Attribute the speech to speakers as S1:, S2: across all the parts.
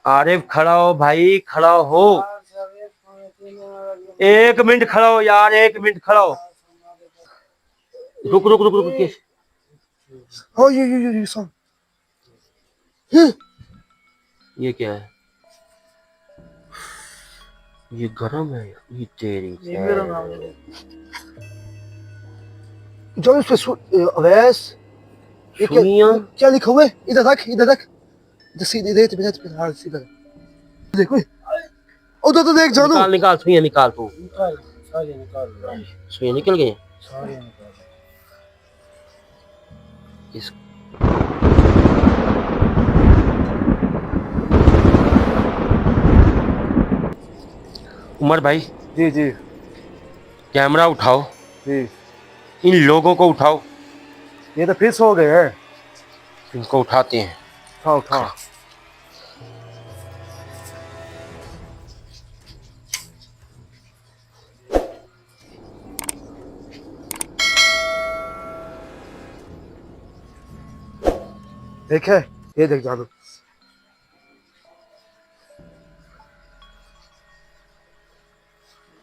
S1: आरिफ खड़ा हो भाई, खड़ा हो। 1 मिनट खड़ा हो यार, 1 मिनट खड़ा हो। रुक रुक रुक रुक केश।
S2: Oh, you son.
S1: ये क्या है? ये गरम है ये तेरी।
S2: जो इस पे अवैस ये
S1: सुइयां
S2: क्या लिखा हुआ है? इधर तक इधर सीधे हाँ सीधा देखो उधर तो देख जानू।
S1: निकाल निकाल सुइयां निकाल तू। सुइयां निकल गई। इस उमर भाई
S2: जी जी
S1: कैमरा उठाओ,
S2: जी।
S1: इन लोगों को उठाओ।
S2: ये तो फिर सो गए हैं।
S1: इनको उठाते हैं।
S2: उठाओ उठाओ। देखे ये देख जानू।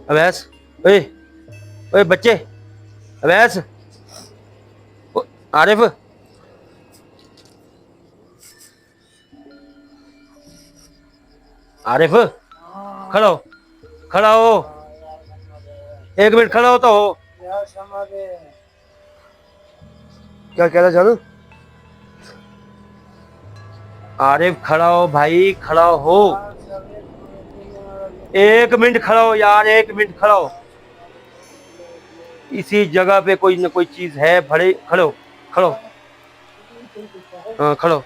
S1: अवैस, ओए ओए बच्चे, अवैस, आरिफ, आरिफ खड़ा हो, खड़ा हो। 1 मिनट खड़ा हो तो हो।
S2: क्या कह रहा जानू?
S1: आरिफ खड़ा हो भाई, खड़ा हो। 1 मिनट खड़ा हो यार, 1 मिनट खड़ा हो। इसी जगह पे कोई ना कोई चीज है। भड़े खड़ो, खड़ो, हाँ खड़ो,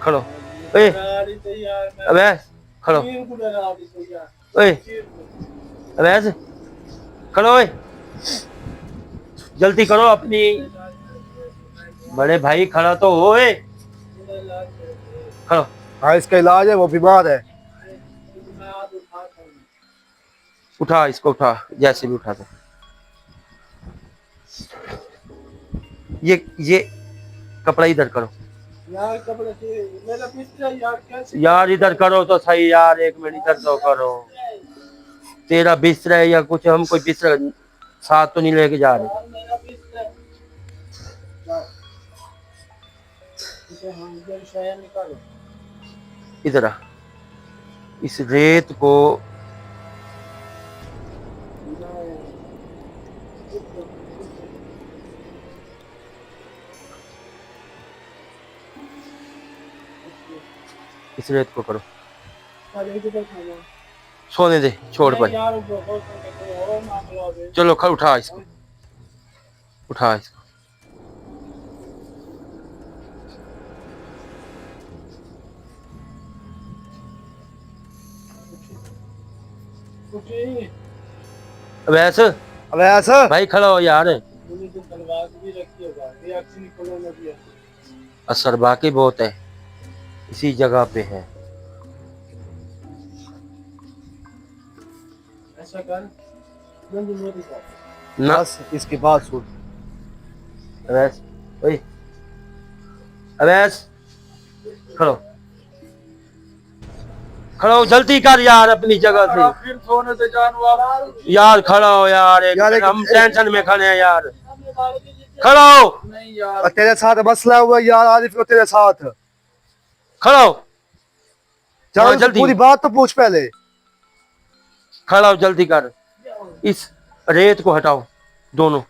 S1: खड़ो। ओए अवैस खड़ो, ओए अवैस खड़ो, ओए जल्दी करो अपनी। बड़े भाई खड़ा तो हो, ओए खड़ो।
S2: हाँ इसका इलाज है, वो बीमार है।
S1: उठा इसको, उठा जैसे भी उठा दो। ये कपड़ा इधर करो
S3: यार, कपड़े मेरा बिस्तर यार कैसे
S1: यार, इधर करो तो सही यार, 1 मिनट इधर तो करो। तेरा बिस्तर है या कुछ? हम कोई बिस्तर साथ तो नहीं लेके जा रहे।
S3: यार, मेरा बिस्तर इसे हम इधर शाया निकालो।
S1: इधर आ, इस रेत को इस रेत को करो, सोने दे, छोड़ पर।
S3: यार बहुत और मामला है।
S1: चलो खड़, उठा इसको, उठा इसको। वैसे
S2: अब ऐसा
S1: भाई खड़ा हो यार।
S3: भी रखी होगा, रिएक्शन निकलो ना दिया।
S1: असर बाकी बहुत है, इसी जगह पे है।
S3: ऐसा कर मेरी
S1: ना
S2: बस इसके बाद सुन।
S1: अवैस, ओए अवैस खड़ो, खड़ा हो, जल्दी कर यार अपनी जगह से।
S3: फिर सोने से जानू आप
S1: यार खड़ा हो यार, हम टेंशन में खड़े हैं यार। खड़ा हो,
S3: नहीं यार।
S2: तेरे साथ मसला हुआ यार, आरिफ को तेरे साथ।
S1: खड़ा हो,
S2: चल
S1: जल्दी
S2: पूरी बात तो पूछ पहले।
S1: खड़ा हो, जल्दी कर। इस रेत को हटाओ दोनों।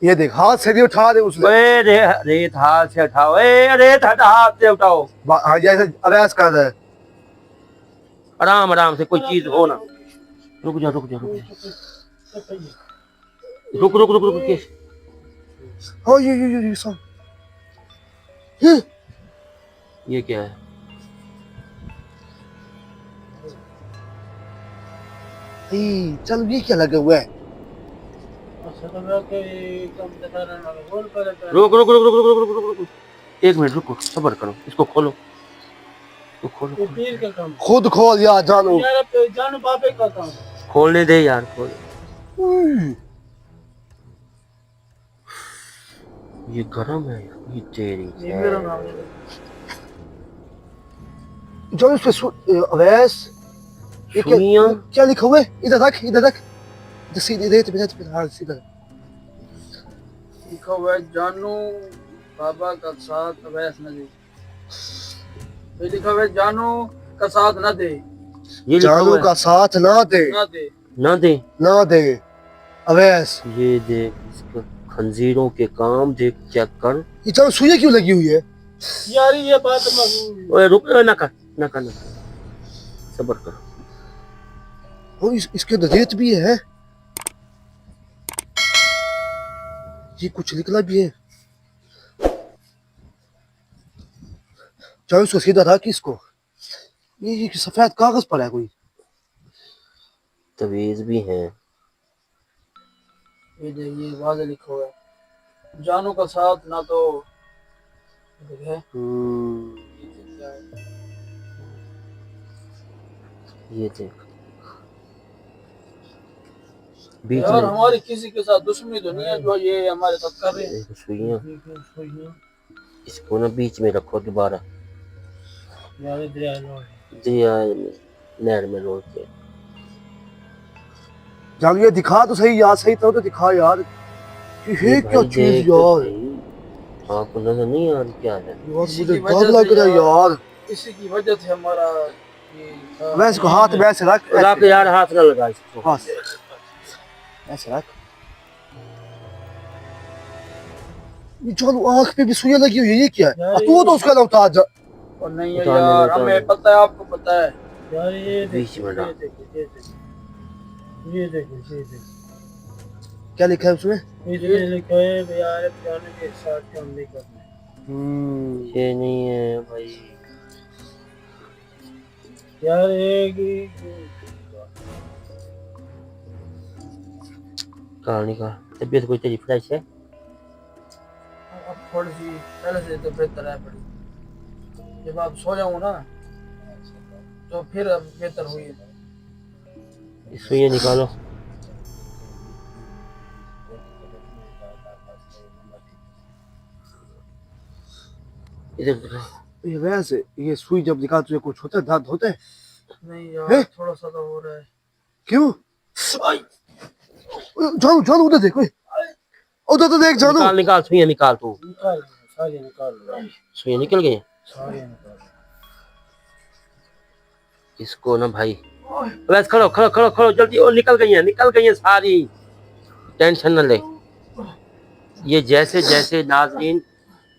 S2: ये देख हाथ से भी उठा दे उसने।
S1: ओए रेत हाथ से हटाओ, ए रेत हटा, हाथ से उठाओ।
S2: हाँ जैसे अभ्यास कर रहा है।
S1: आराम आराम से, कोई चीज हो ना। रुक जा रुक जा रुक जा, रुक रुक रुक रुक केश।
S2: Oh, you son.
S1: ये क्या है?
S2: चल ये क्या लगा हुआ है?
S1: रुक रुक रुक रुक रुक रुक रुक रुक, 1 मिनट रुको, सब्र करो। इसको खोलो, इसको खोलो।
S2: खुद खोल यार जानू।
S3: जानू बाबे का काम।
S1: खोलने दे यार, खोल। ये गरम है ये तेरी।
S3: ये मेरा नाम है।
S2: जानो इस पे अवैस ये
S1: सुइयां?
S2: क्या लिखा हुआ है? इधर रख इधर सीधे इधर पे हाँ सीधा
S3: लिखा हुआ है जानू बाबा का साथ अवैस न दे। ये लिखा हुआ है जानू का साथ न दे।
S1: ये लिखा
S2: जानू
S1: हुआ
S2: का
S1: है
S2: साथ ना दे
S3: न दे।
S1: ना दे।
S2: ना दे अवैस।
S1: ये देख इसका खंजीरों के काम देख, चेक कर।
S2: ये जानो सुइयां क्यों लगी हुई है?
S3: यार ये बात मैं
S1: ओए रुक, ना कर ना कर ना कर। सब्र कर।
S2: और इसके अंदर रेत भी है। ये कुछ निकला भी है। जानो इसको सीधा रख इसको। ये सफेद कागज पर है कोई।
S1: तवीज भी हैं।
S3: ये देखिए वाज़ेह लिखा हुआ है जानू का साथ ना तो है।
S1: ये देख बीच
S3: यार
S1: में
S3: हमारी किसी के साथ दुश्मनी तो नहीं है जो ये हमारे साथ कर रहे हैं।
S1: एक सुइयां, इसको ना बीच में रखो दोबारा,
S3: यार
S1: दरिया नहर में रोक के।
S2: जानो ये दिखा तो सही यार, सही तो दिखा यार। ये है क्या
S1: भाई
S2: चीज
S1: देख तो
S2: यार?
S1: सही। आपको नजर नहीं आ रही क्या है?
S2: यार
S3: इसी
S2: मुझे
S3: की वजह
S2: डर लग
S3: से
S2: रहा है यार।
S3: इसी की वजह से हमारा ये
S2: मैं इसको हाथ में ऐसे रख
S1: रख यार, हाथ ना लगा इसको।
S2: हाँ ऐसे रख। ये जो आँख पे भी सुइयां लगी हुई है, ये क्या है? तू तो उसका नाम था
S3: और नहीं है
S1: उतारने
S3: यार,
S1: उतारने।
S3: हमें पता है, आपको पता है
S4: यार ये
S1: बीच में डाल।
S4: ये देखो
S2: क्या लिखा है उसमें?
S4: इसमें लिखा है यार जाने के साथ काम नहीं करना
S1: ये नहीं है भाई।
S4: यार एक
S1: कहानी का तबीयत कोई तेरी फ्रेश है?
S3: अब थोड़ी सी पहले से तो बेहतर है बड़ी। जब आप सो जाऊँ ना तो फिर अब बेहतर हुई है।
S1: सुइयां निकालो। इधर देखो।
S2: ये वैसे ये सुई जब निकाल तुझे कुछ होता है, दर्द होता है?
S3: नहीं
S2: हैं?
S3: यार थोड़ा सा तो हो रहा है।
S2: क्यों? जानू जानू उधर देख, उधर तो देख जानू।
S1: निकाल निकाल सुइयां निकाल तू।
S4: निकाल सारे निकाल
S1: सुइयां निकल गई हैं।
S4: सारे निकाल।
S1: इसको ना भाई बस खड़ो खड़ो खड़ो खड़ो जल्दी। और निकल गई हैं सारी। टेंशन न ले। ये जैसे जैसे नाजरीन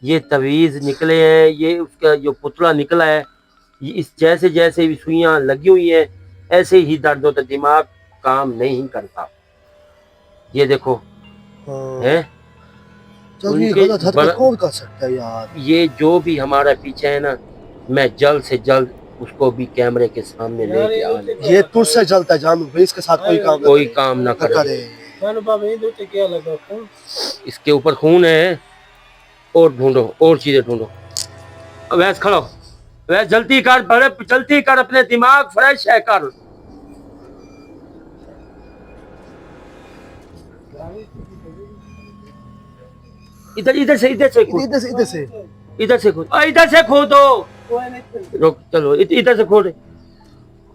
S1: ये तवीज निकले हैं, ये उसका जो पुतला निकला है, ये इस जैसे जैसे भी सुइयां लगी हुई हैं ऐसे ही दर्द होता, दिमाग काम नहीं करता। ये देखो है।
S2: चल ये
S1: उनके
S2: गलत हरकत कौन कर सकता है यार?
S1: ये जो भी हमारा पीछे है ना, मैं जल्द से जल्द उसको भी कैमरे के सामने लेके आने।
S2: ये तुझसे जलता है जानू भाई, इसके साथ कोई काम
S1: ना करे।
S4: चलो बाबा ये दूसरे क्या लगा फोन
S1: इसके ऊपर खून है। और ढूंढो, और चीजें ढूंढो। वैस खड़ो, वैस जल्दी कर, बड़े जल्दी कर, अपने दिमाग फ्रेश है कर। इधर इधर से खोद,
S2: इधर से
S1: इधर से खोद, इधर से खोदो। रुक चलो इधर से खोद।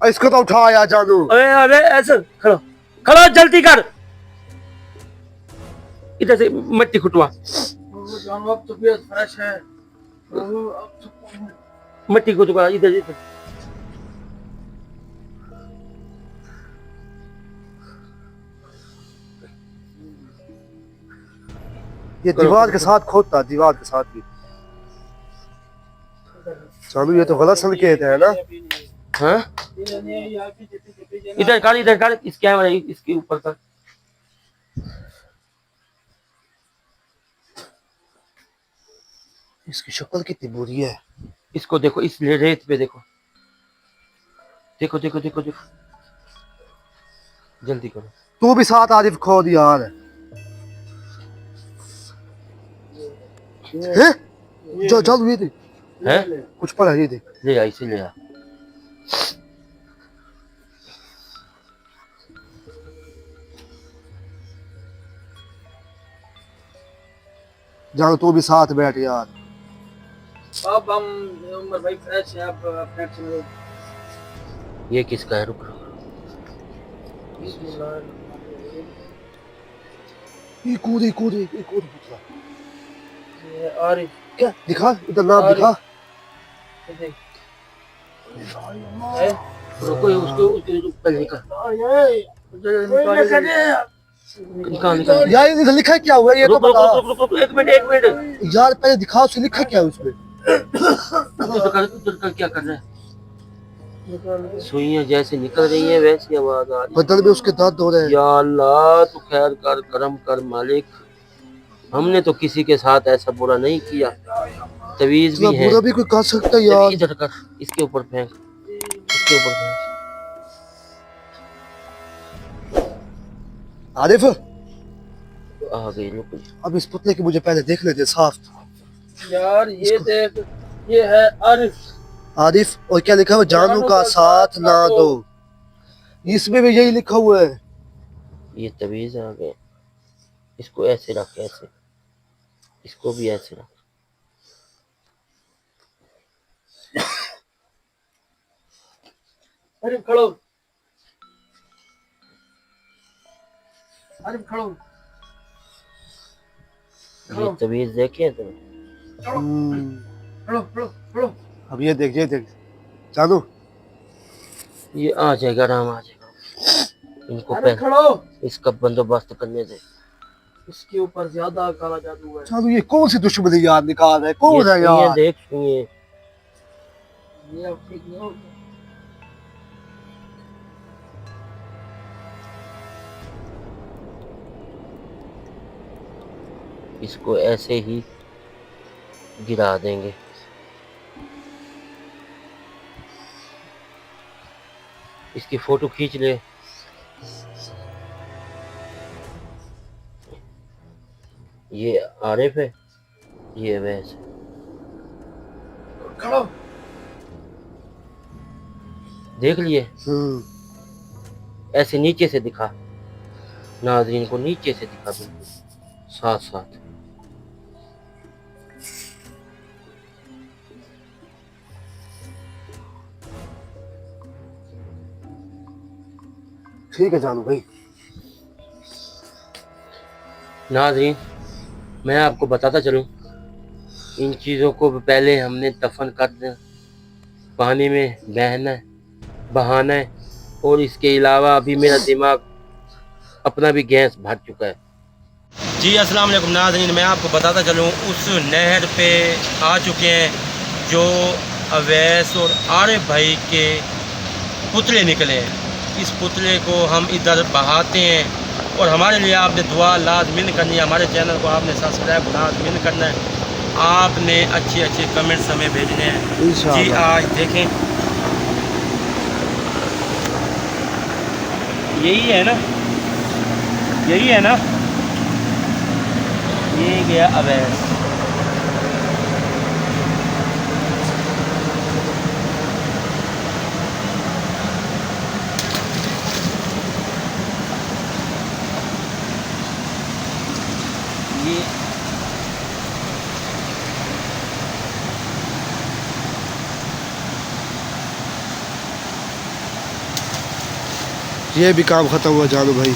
S2: इसको तो उठा यार जानू।
S1: अरे अरे ऐसे खड़ो खड़ो, जल्दी कर। इधर से मिट्टी खुटवा,
S3: जानू अब तबीयत फ्रेश है। अब तो
S1: मिट्टी खुटवा इधर इधर।
S2: ये दीवार के साथ खोदता, दीवार के साथ भी। जानू ये तो गलत संकेत है ना?
S1: हाँ इधर कर इस कैमरे इसके ऊपर कर।
S2: इसकी शक्ल कितनी बुरी है।
S1: इसको देखो, इस रेत पे देखो, देखो देखो देखो देखो। जल्दी करो।
S2: तू भी साथ आरिफ खोद यार। हैं? चल ये देख,
S1: है
S2: कुछ पड़ा ये देख।
S1: ले आ, इसे ले आ।
S2: जानू तू भी साथ बैठ यार।
S3: अब हम उमर भाई फ्रेश है, आप अपने
S1: ये किसका है? रुक रुक।
S2: ये कूद पुतला।
S4: ये आरिफ।
S2: क्या दिखा, इधर नाम
S4: आरिफ।
S2: दिखा।
S4: ये देख। है?
S1: रुको, उसके पहले निकाल निकाल।
S2: यार इधर लिखा क्या हुआ ये तो
S1: रुक रुक
S2: बता।
S1: रुक रुक रुक, एक मिनट।
S2: यार पहले दिखाओ उसमें लिखा क्या है उसमें।
S1: उधर क्या कर रहा है? सुइयां जैसे निकल रही हैं वैसी आवाज आ रही है।
S2: बदल में उसके दर्द हो रहे हैं।
S1: या अल्लाह, तू खैर कर, करम कर मालिक। हमने तो किसी के साथ ऐसा बुरा नहीं किया। तवीज
S2: इतना
S1: भी है,
S2: बुरा भी कोई कर सकता है यार।
S1: इधर कर, इसके ऊपर फेंक, इसके ऊपर फेंक।
S2: आरिफ
S1: आ गई, रुक।
S2: अब इस पुतले की मुझे पहले देख लेते साफ।
S4: यार ये देख, ये है आरिफ।
S2: आरिफ और क्या लिखा हुआ, जानू का साथ ना दो। इसमें भी यही लिखा हुआ है।
S1: ये तवीज आ गए। इसको ऐसे रख, ऐसे, इसको भी ऐसे रख।
S3: आरिफ खड़ो, आरिफ खड़ो।
S1: ये तवीज देखे तुम?
S3: खड़ो खड़ो खड़ो।
S2: अब ये देख जानू।
S1: ये आ जाएगा, आराम आ जाएगा। इनको
S3: आरिफ
S1: पहले
S3: खड़ो।
S1: इसका बंदोबस्त करने दे।
S3: इसके ऊपर ज्यादा काला जादू है।
S2: जानू ये कौन सी दुश्मनी यार निकाल है, कौन है
S1: ये
S2: यार।
S1: देख, सुनिए।
S3: ये अब ठीक नहीं होगा।
S1: इसको ऐसे ही गिरा देंगे। इसकी फोटो खींच ले। ये आरिफ है, ये वैसे।
S3: खड़ो।
S1: देख लिए? ऐसे नीचे से दिखा, नाज़रीन को नीचे से दिखा, बिल्कुल साथ साथ।
S2: ठीक है जानू भाई।
S1: नाज़रीन, मैं आपको बताता चलूं, इन चीज़ों को पहले हमने दफन कर देना, पानी में बहाना है। और इसके अलावा अभी मेरा दिमाग अपना भी गैस भर चुका है। जी अस्सलाम वालेकुम नाज़रीन, मैं आपको बताता चलूं, उस नहर पे आ चुके हैं जो अवैस और आरिफ भाई के पुतले निकले हैं। इस पुतले को हम इधर बहाते हैं और हमारे लिए आपने दुआ लाज़मिन करनी है। हमारे चैनल को आपने सब्सक्राइब लाज़मिन करना है। आपने अच्छे अच्छे कमेंट्स हमें भेजने हैं। जी आज देखें, यही है ना, यही है ना, ये गया अवैस।
S2: ये भी काम खत्म हुआ जानू भाई।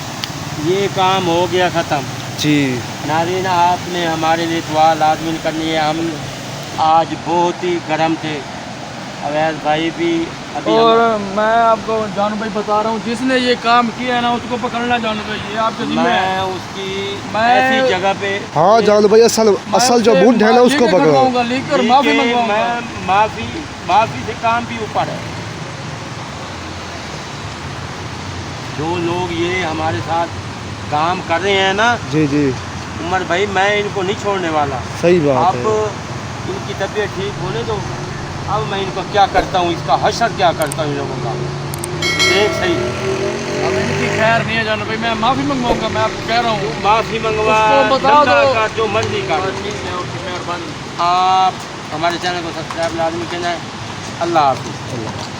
S1: ये काम हो गया ख़त्म।
S2: जी
S1: नाज़रीन, आपने हमारे लिए दुआ लाज़मी करनी है। हम आज बहुत ही गर्म थे, अवैस भाई भी अभी।
S3: और मैं आपको जानू भाई बता रहा हूँ, जिसने ये काम किया है ना उसको पकड़ना जानू भाई, ये आपके जिम्मे है।
S1: मैं उसकी ऐसी जगह पे,
S2: हाँ जानू भाई, असल जो बूढ़ है ना उसको पकड़ो।
S3: लेकर माफी मंगवाऊंगा।
S1: मैं माफी से काम भी ऊपर है। जो लोग ये हमारे साथ काम कर रहे हैं ना,
S2: जी जी
S1: उमर भाई, मैं इनको नहीं छोड़ने वाला।
S2: सही बात
S1: अब
S2: है।
S1: इनकी तबीयत ठीक होने दो, अब मैं इनको क्या करता हूँ, इसका हशर क्या करता हूँ इन लोगों का, देख सही।
S3: अब इनकी खैर नहीं है जानू भाई, मैं माफी मंगवाऊंगा। मैं आपको कह रहा हूँ
S1: माफी मंगवा,
S3: उसको बता दो।
S1: का जो मर्जी का।
S3: ठीक है, ओके, मेहरबानी।
S1: आप हमारे चैनल को सब्सक्राइब लाजमी करना है। अल्लाह हाफिज़।